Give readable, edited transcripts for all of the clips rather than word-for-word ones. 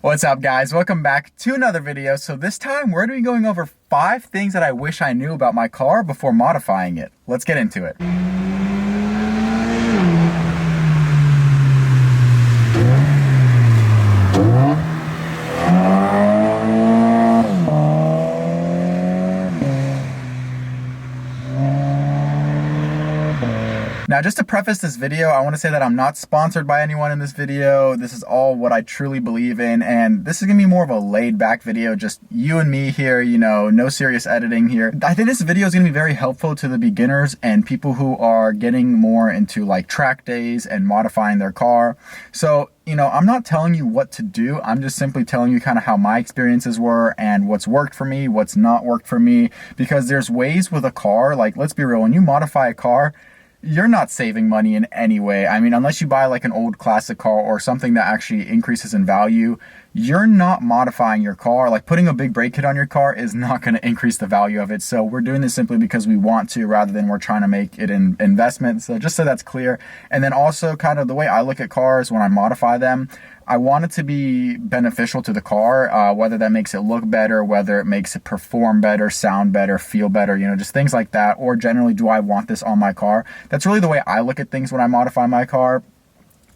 What's up, guys? Welcome back to another video. So this time we're going to be going over 5 things that I wish I knew about my car before modifying it. Let's get into it. Now, just to preface this video, I want to say that I'm not sponsored by anyone in this video. This is all what I truly believe in, and this is going to be more of a laid-back video, just you and me here, no serious editing here. I think this video is going to be very helpful to the beginners and people who are getting more into like track days and modifying their car. So, I'm not telling you what to do. I'm just simply telling you kind of how my experiences were and what's worked for me, what's not worked for me, because there's ways with a car, like, let's be real, when you modify a car, you're not saving money in any way. I mean, unless you buy like an old classic car or something that actually increases in value, you're not modifying your car. Like, putting a big brake kit on your car is not going to increase the value of it. So we're doing this simply because we want to, rather than we're trying to make it an investment. So just so that's clear. And then also, kind of the way I look at cars when I modify them, I want it to be beneficial to the car, whether that makes it look better, whether it makes it perform better, sound better, feel better, just things like that. Or generally, do I want this on my car? That's really the way I look at things when I modify my car.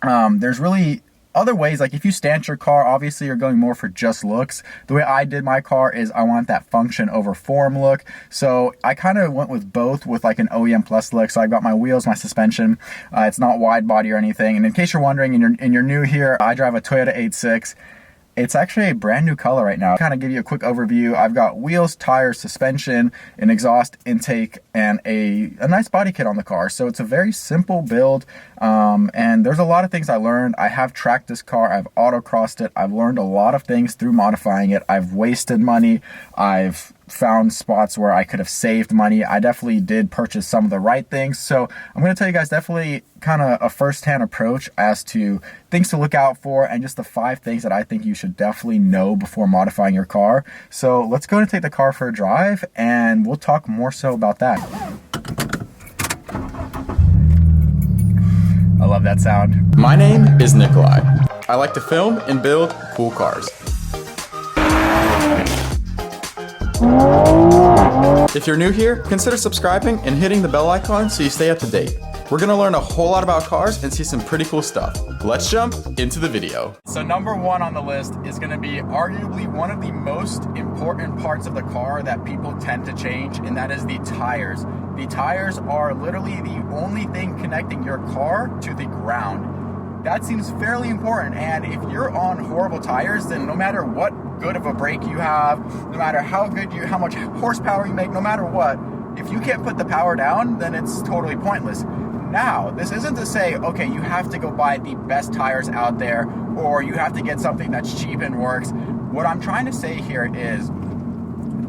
There's really other ways, like if you stanch your car, obviously you're going more for just looks. The way I did my car is I want that function over form look. So I kind of went with both, with like an OEM plus look. So I got my wheels, my suspension. It's not wide body or anything. And in case you're wondering and you're new here, I drive a Toyota 86. It's actually a brand new color right now. Kind of give you a quick overview. I've got wheels, tires, suspension, an exhaust intake, and a nice body kit on the car. So it's a very simple build, and there's a lot of things I learned. I have tracked this car. I've autocrossed it. I've learned a lot of things through modifying it. I've wasted money. I've found spots where I could have saved money. I definitely did purchase some of the right things. So I'm going to tell you guys definitely kind of a first-hand approach as to things to look out for and just the 5 things that I think you should definitely know before modifying your car. So let's go and take the car for a drive and we'll talk more so about that. I love that sound. My name is Nikolai. I like to film and build cool cars. If you're new here, consider subscribing and hitting the bell icon so you stay up to date. We're gonna learn a whole lot about cars and see some pretty cool stuff. Let's jump into the video. So number 1 on the list is gonna be arguably one of the most important parts of the car that people tend to change, and that is the tires. The tires are literally the only thing connecting your car to the ground. That seems fairly important, and if you're on horrible tires, then no matter what good of a brake you have, no matter how much horsepower you make, no matter what, if you can't put the power down, then it's totally pointless. Now, this isn't to say, okay, you have to go buy the best tires out there, or you have to get something that's cheap and works. What I'm trying to say here is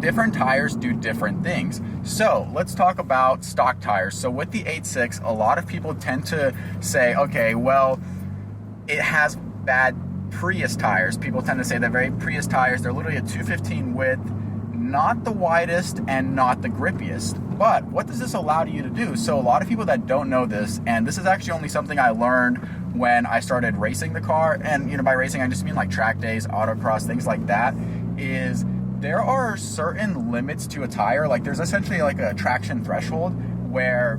different tires do different things. So let's talk about stock tires. So with the 86, a lot of people tend to say, okay, well, it has bad Prius tires. People tend to say they're very Prius tires. They're literally a 215 width, not the widest and not the grippiest. But what does this allow you to do? So a lot of people that don't know this, and this is actually only something I learned when I started racing the car, and by racing I just mean like track days, autocross, things like that, is there are certain limits to a tire. Like, there's essentially like a traction threshold where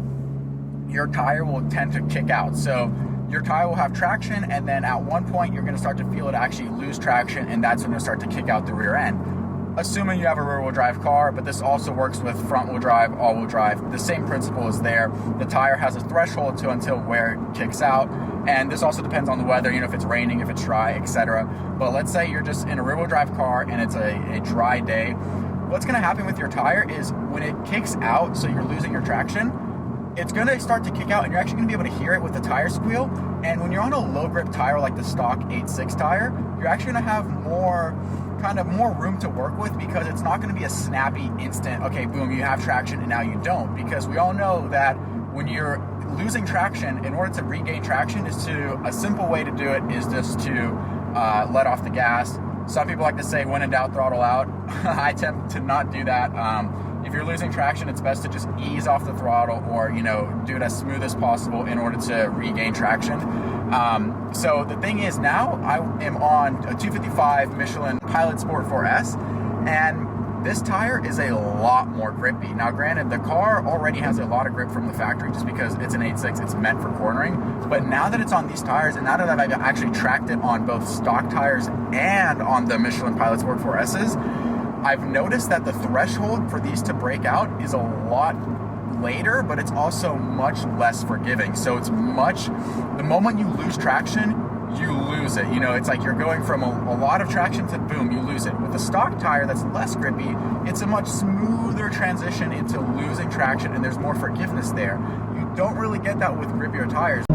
your tire will tend to kick out. So your tire will have traction, and then at one point you're going to start to feel it actually lose traction, and that's when it'll start to kick out the rear end. Assuming you have a rear-wheel drive car, but this also works with front-wheel drive, all-wheel drive. The same principle is there. The tire has a threshold until where it kicks out, and this also depends on the weather, if it's raining, if it's dry, etc. But let's say you're just in a rear-wheel drive car and it's a dry day. What's going to happen with your tire is when it kicks out, so you're losing your traction, it's going to start to kick out, and you're actually going to be able to hear it with the tire squeal. And when you're on a low grip tire like the stock 86 tire, you're actually going to have more room to work with, because it's not going to be a snappy instant, okay, boom, you have traction and now you don't. Because we all know that when you're losing traction, in order to regain traction, a simple way to do it is just to let off the gas. Some people like to say, when in doubt, throttle out. I tend to not do that. If you're losing traction, it's best to just ease off the throttle, or do it as smooth as possible in order to regain traction. So the thing is, now I am on a 255 Michelin Pilot Sport 4S, and this tire is a lot more grippy. Now granted, the car already has a lot of grip from the factory just because it's an 8.6, it's meant for cornering. But now that it's on these tires, and now that I've actually tracked it on both stock tires and on the Michelin Pilot Sport 4S's, I've noticed that the threshold for these to break out is a lot later, but it's also much less forgiving. So it's the moment you lose traction, you lose it. You know, it's like you're going from a lot of traction to boom, you lose it. With a stock tire that's less grippy, it's a much smoother transition into losing traction, and there's more forgiveness there. You don't really get that with grippier tires.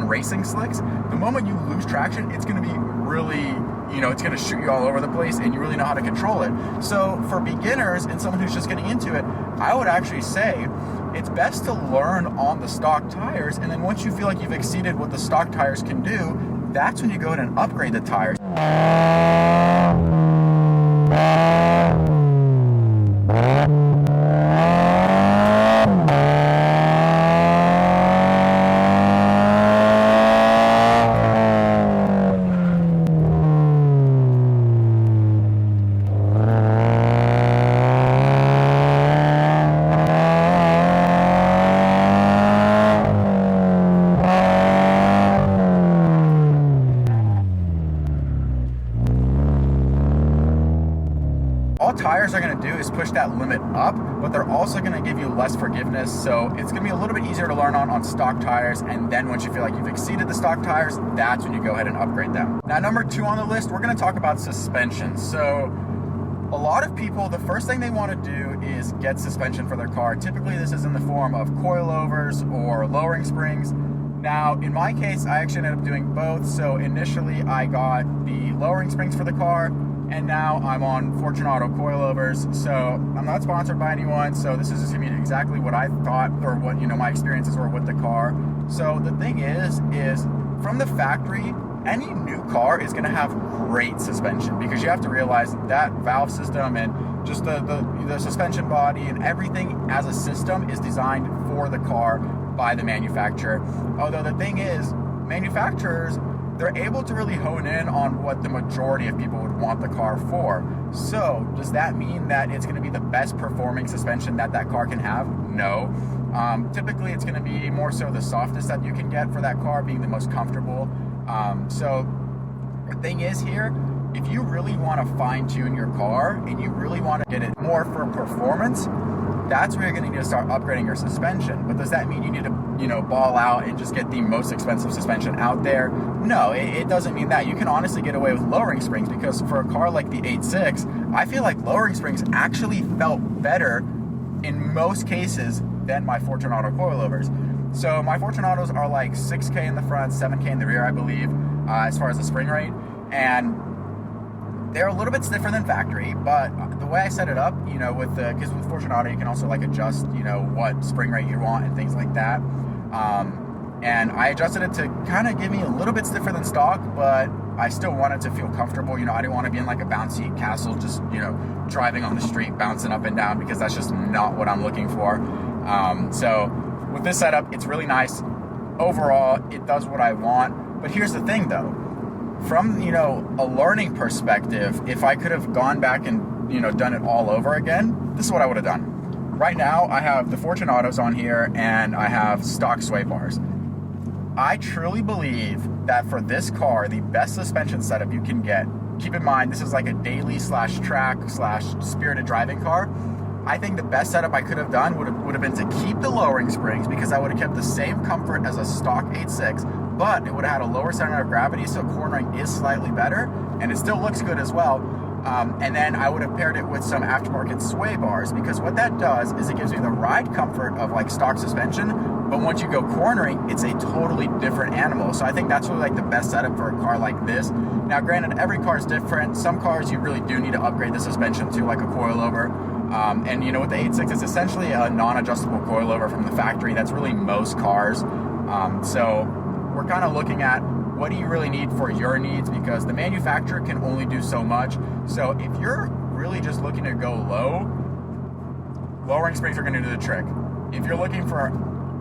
Racing slicks, the moment you lose traction, it's going to be really, it's going to shoot you all over the place, and you really know how to control it. So for beginners and someone who's just getting into it, I would actually say it's best to learn on the stock tires, and then once you feel like you've exceeded what the stock tires can do, that's when you go ahead and upgrade the tires. All tires are going to do is push that limit up, but they're also going to give you less forgiveness. So it's going to be a little bit easier to learn on stock tires. And then once you feel like you've exceeded the stock tires, that's when you go ahead and upgrade them. Now, number 2 on the list, we're going to talk about suspension. So a lot of people, the first thing they want to do is get suspension for their car. Typically, this is in the form of coilovers or lowering springs. Now, in my case, I actually ended up doing both. So initially, I got the lowering springs for the car, and now I'm on Fortunato coilovers. So I'm not sponsored by anyone, so this is just gonna be exactly what I thought, or what my experiences were with the car. So the thing is from the factory, any new car is gonna have great suspension, because you have to realize that valve system and just the suspension body and everything as a system is designed for the car by the manufacturer. Although the thing is, manufacturers, they're able to really hone in on what the majority of people would want the car for. So does that mean that it's going to be the best performing suspension that car can have? No. Typically it's going to be more so the softest that you can get for that car, being the most comfortable. So the thing is here, if you really want to fine tune your car and you really want to get it more for performance, that's where you're going to need to start upgrading your suspension. But does that mean you need to, ball out and just get the most expensive suspension out there? No, it doesn't mean that. You can honestly get away with lowering springs, because for a car like the 8.6, I feel like lowering springs actually felt better in most cases than my Fortunato coilovers. So my Fortunatos are like 6K in the front, 7K in the rear, I believe, as far as the spring rate. And they're a little bit stiffer than factory, but the way I set it up, because with Fortunato, you can also adjust, what spring rate you want and things like that. And I adjusted it to kind of give me a little bit stiffer than stock, but I still wanted to feel comfortable. I didn't want to be in like a bouncy castle, just, driving on the street, bouncing up and down, because that's just not what I'm looking for. So with this setup, it's really nice. Overall, it does what I want. But here's the thing though. From, a learning perspective, if I could have gone back and, done it all over again, this is what I would have done. Right now, I have the Fortunatos on here, and I have stock sway bars. I truly believe that for this car, the best suspension setup you can get, keep in mind, this is like a daily /track/spirited driving car. I think the best setup I could have done would have been to keep the lowering springs, because I would have kept the same comfort as a stock 8.6, but it would have had a lower center of gravity, so cornering is slightly better, and it still looks good as well. And then I would have paired it with some aftermarket sway bars, because what that does is it gives you the ride comfort of like stock suspension, but once you go cornering, it's a totally different animal. So I think that's really like the best setup for a car like this. Now, granted, every car is different. Some cars you really do need to upgrade the suspension to, like a coilover. And you know, with the 8.6, it's essentially a non-adjustable coilover from the factory. That's really most cars. So we're kind of looking at what do you really need for your needs, because the manufacturer can only do so much. So if you're really just looking to go low, lowering springs are going to do the trick. If you're looking for,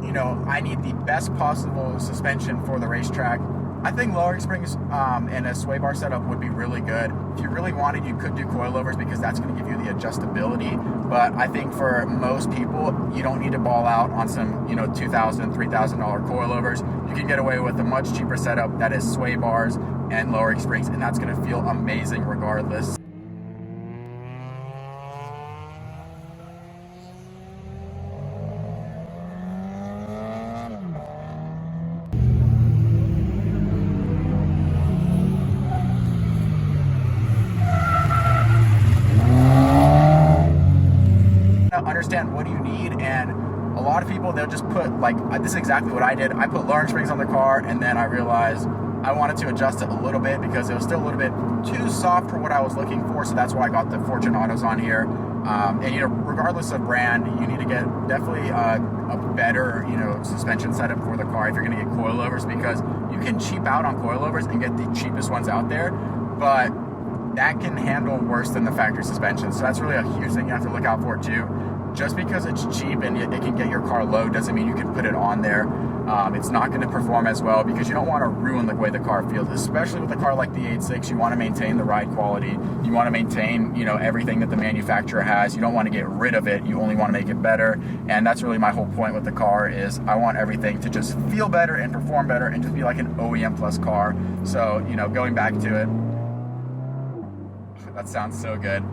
you know, I need the best possible suspension for the racetrack, I think lowering springs and a sway bar setup would be really good. If you really wanted, you could do coilovers, because that's going to give you the adjustability. But I think for most people, you don't need to ball out on some, you know, $2,000, $3,000 coilovers. You can get away with a much cheaper setup that is sway bars and lowering springs, and that's going to feel amazing regardless. Understand what you need, and a lot of people, they'll just put, like, this is exactly what I did. I put lowering springs on the car, and then I realized I wanted to adjust it a little bit because it was still a little bit too soft for what I was looking for, so that's why I got the Fortune Autos on here. And you know, regardless of brand, you need to get definitely a better, you know, suspension setup for the car if you're going to get coilovers, because you can cheap out on coilovers and get the cheapest ones out there, but that can handle worse than the factory suspension. So that's really a huge thing you have to look out for too. Just because it's cheap and it can get your car low doesn't mean you can put it on there. It's not going to perform as well, because you don't want to ruin the way the car feels, especially with a car like the 8.6. You want to maintain the ride quality. You want to maintain, you know, everything that the manufacturer has. You don't want to get rid of it. You only want to make it better. And that's really my whole point with the car, is I want everything to just feel better and perform better and just be like an OEM plus car. So, you know, going back to it, that sounds so good.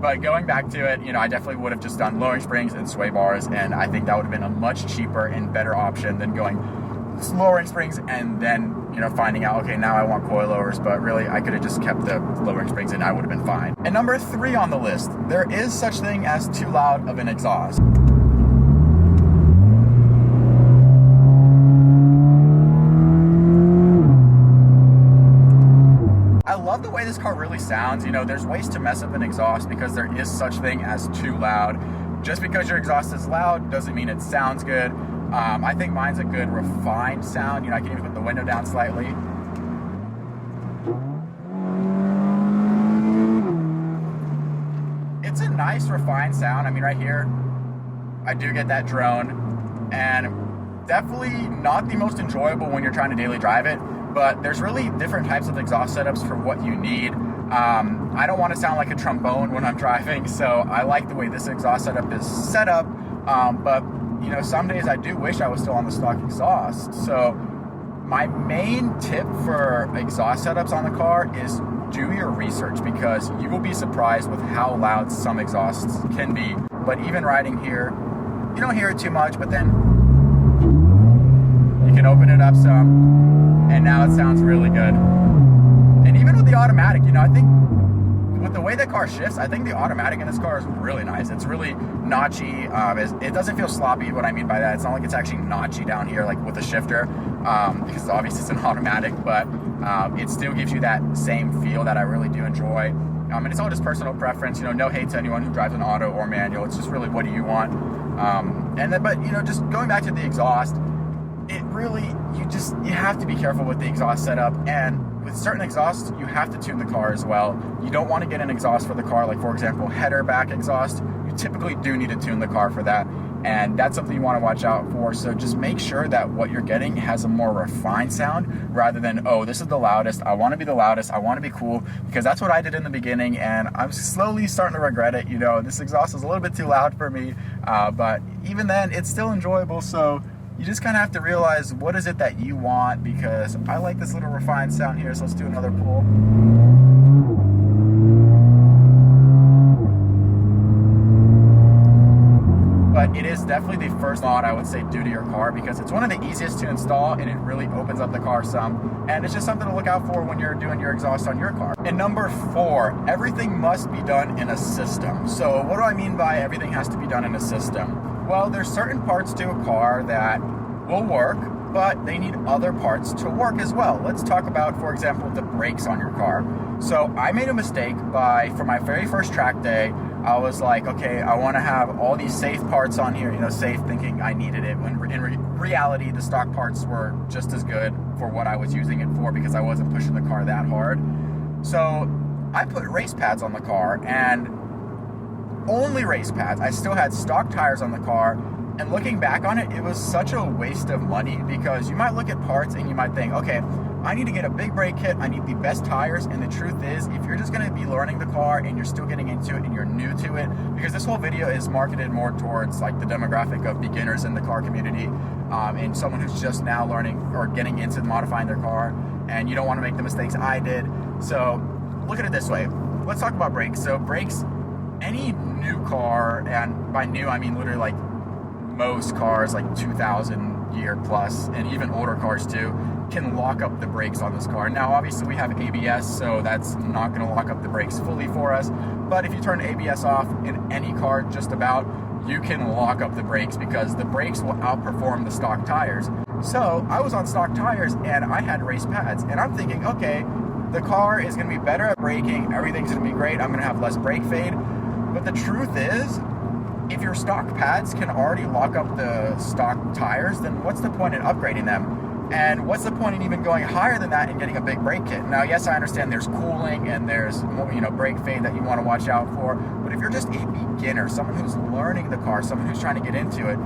But going back to it, you know, I definitely would have just done lowering springs and sway bars, and I think that would have been a much cheaper and better option than going lowering springs and then, you know, finding out, okay, now I want coilovers, but really I could have just kept the lowering springs and I would have been fine. And number 3 on the list, there is such thing as too loud of an exhaust. I love the way this car really sounds. You know, there's ways to mess up an exhaust, because there is such thing as too loud. Just because your exhaust is loud doesn't mean it sounds good. I think mine's a good refined sound. You know, I can even put the window down slightly. It's a nice refined sound. I mean, right here, I do get that drone, and definitely not the most enjoyable when you're trying to daily drive it. But there's really different types of exhaust setups for what you need. I don't want to sound like a trombone when I'm driving, so I like the way this exhaust setup is set up. But you know, some days I do wish I was still on the stock exhaust. So my main tip for exhaust setups on the car is do your research, because you will be surprised with how loud some exhausts can be. But even riding here, you don't hear it too much, but then you can open it up some, and now it sounds really good. And even with the automatic, you know, I think with the way the car shifts, I think the automatic in this car is really nice. It's really notchy. It doesn't feel sloppy. What I mean by that, it's not like it's actually notchy down here like with the shifter, because obviously it's an automatic, but it still gives you that same feel that I really do enjoy. And it's all just personal preference. You know, no hate to anyone who drives an auto or manual. It's just really, what do you want? But you know, just going back to the exhaust, it really, you have to be careful with the exhaust setup. And with certain exhausts, you have to tune the car as well. You don't want to get an exhaust for the car, like for example, header back exhaust. You typically do need to tune the car for that. And that's something you want to watch out for. So just make sure that what you're getting has a more refined sound, rather than, oh, this is the loudest, I want to be the loudest, I want to be cool, because that's what I did in the beginning, and I'm slowly starting to regret it. You know, this exhaust is a little bit too loud for me, but even then, it's still enjoyable. So you just kind of have to realize, what is it that you want, because I like this little refined sound here. So let's do another pull. but it is definitely the first mod I would say do to your car because it's one of the easiest to install and it really opens up the car some. And it's just something to look out for when you're doing your exhaust on your car. And number 4, everything must be done in a system. So what do I mean by everything has to be done in a system? Well, there's certain parts to a car that will work, but they need other parts to work as well. Let's talk about, for example, the brakes on your car. So I made a mistake for my very first track day, I was like, okay, I want to have all these safe parts on here, safe thinking I needed it, when in reality, the stock parts were just as good for what I was using it for because I wasn't pushing the car that hard. So I put race pads on the car, and only race pads. I still had stock tires on the car. And looking back on it, it was such a waste of money because you might look at parts and you might think, okay, I need to get a big brake kit, I need the best tires, and the truth is, if you're just going to be learning the car and you're still getting into it and you're new to it, because this whole video is marketed more towards like the demographic of beginners in the car community, and someone who's just now learning or getting into modifying their car, and you don't want to make the mistakes I did. So look at it this way. Let's talk about brakes. So brakes, any new car, and by new I mean literally like most cars, like 2000 year plus, and even older cars too, can lock up the brakes on this car. Now obviously we have ABS, so that's not going to lock up the brakes fully for us, but if you turn ABS off in any car just about, you can lock up the brakes because the brakes will outperform the stock tires. So I was on stock tires and I had race pads, and I'm thinking, okay, the car is going to be better at braking, everything's going to be great, I'm going to have less brake fade. But the truth is, if your stock pads can already lock up the stock tires, then what's the point in upgrading them? And what's the point in even going higher than that and getting a big brake kit? Now, yes, I understand there's cooling and there's more, brake fade that you want to watch out for. But if you're just a beginner, someone who's learning the car, someone who's trying to get into it,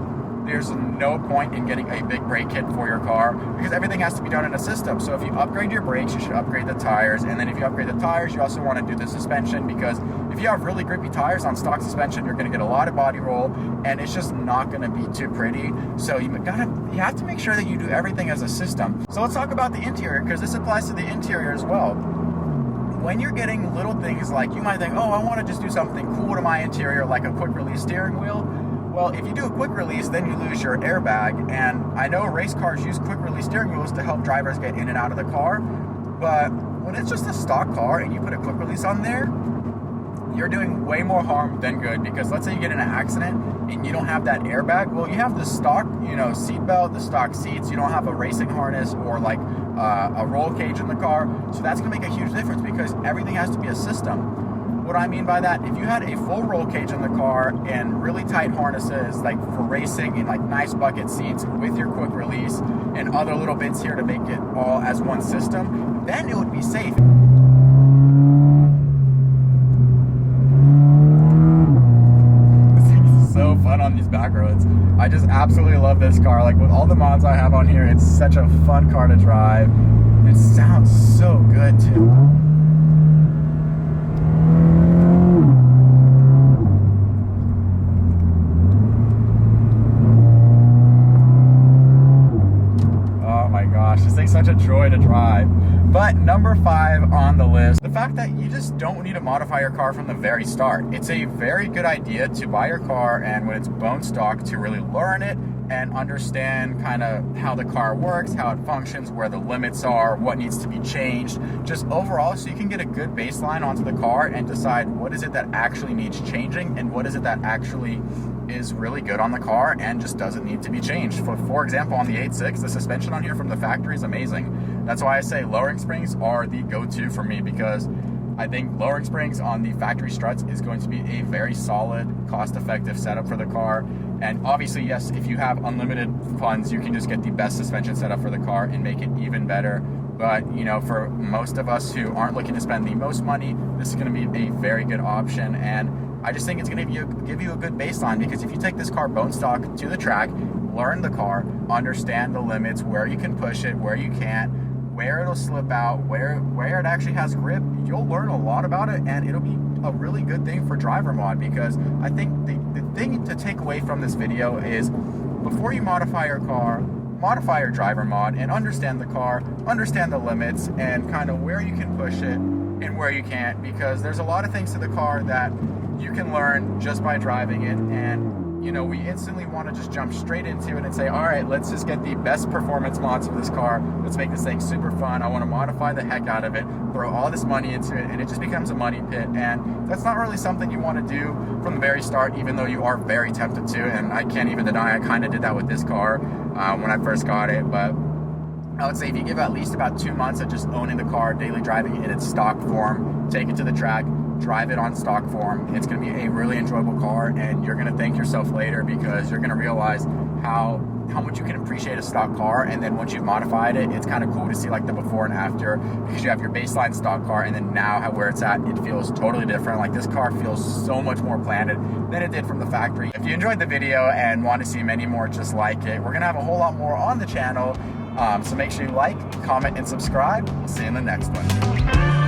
there's no point in getting a big brake kit for your car because everything has to be done in a system. So if you upgrade your brakes, you should upgrade the tires. And then if you upgrade the tires, you also want to do the suspension, because if you have really grippy tires on stock suspension, you're going to get a lot of body roll and it's just not going to be too pretty. So you have to make sure that you do everything as a system. So let's talk about the interior, because this applies to the interior as well. When you're getting little things like, you might think, oh, I want to just do something cool to my interior, like a quick release steering wheel. Well, if you do a quick release, then you lose your airbag. And I know race cars use quick release steering wheels to help drivers get in and out of the car. But when it's just a stock car and you put a quick release on there, you're doing way more harm than good, because let's say you get in an accident and you don't have that airbag. Well, you have the stock, seat belt, the stock seats. You don't have a racing harness or like a roll cage in the car. So that's going to make a huge difference because everything has to be a system. What I mean by that, if you had a full roll cage in the car and really tight harnesses, like for racing, and like nice bucket seats with your quick release and other little bits here to make it all as one system, then it would be safe. So fun on these back roads. I just absolutely love this car. Like with all the mods I have on here, it's such a fun car to drive. It sounds so good too. Oh my gosh, this thing's such a joy to drive. But number 5 on the list, the fact that you just don't need to modify your car from the very start. It's a very good idea to buy your car, and when it's bone stock, to really learn it and understand kind of how the car works, how it functions, where the limits are, what needs to be changed, just overall, so you can get a good baseline onto the car and decide what is it that actually needs changing and what is it that actually is really good on the car and just doesn't need to be changed. For example, on the 8.6, the suspension on here from the factory is amazing. That's why I say lowering springs are the go-to for me, because I think lowering springs on the factory struts is going to be a very solid, cost-effective setup for the car. And obviously, yes, if you have unlimited funds, you can just get the best suspension setup for the car and make it even better. But, for most of us who aren't looking to spend the most money, this is going to be a very good option. And I just think it's going to give you a good baseline, because if you take this car bone stock to the track, learn the car, understand the limits, where you can push it, where you can't, where it'll slip out, where it actually has grip, you'll learn a lot about it, and it'll be a really good thing for driver mod. Because I think the thing to take away from this video is, before you modify your car, modify your driver mod and understand the car, understand the limits, and kind of where you can push it and where you can't, because there's a lot of things to the car that you can learn just by driving it. And you know, we instantly want to just jump straight into it and say, all right, let's just get the best performance mods for this car. Let's make this thing super fun. I want to modify the heck out of it, throw all this money into it, and it just becomes a money pit. And that's not really something you want to do from the very start, even though you are very tempted to. And I can't even deny I kind of did that with this car when I first got it. But I would say if you give at least about 2 months of just owning the car, daily driving it in its stock form, take it to the track, drive it on stock form, it's going to be a really enjoyable car, and you're going to thank yourself later, because you're going to realize how much you can appreciate a stock car. And then once you've modified it, it's kind of cool to see like the before and after, because you have your baseline stock car, and then now where it's at, it feels totally different. Like this car feels so much more planted than it did from the factory. If you enjoyed the video and want to see many more just like it, we're going to have a whole lot more on the channel. So make sure you like, comment, and subscribe. We'll see you in the next one.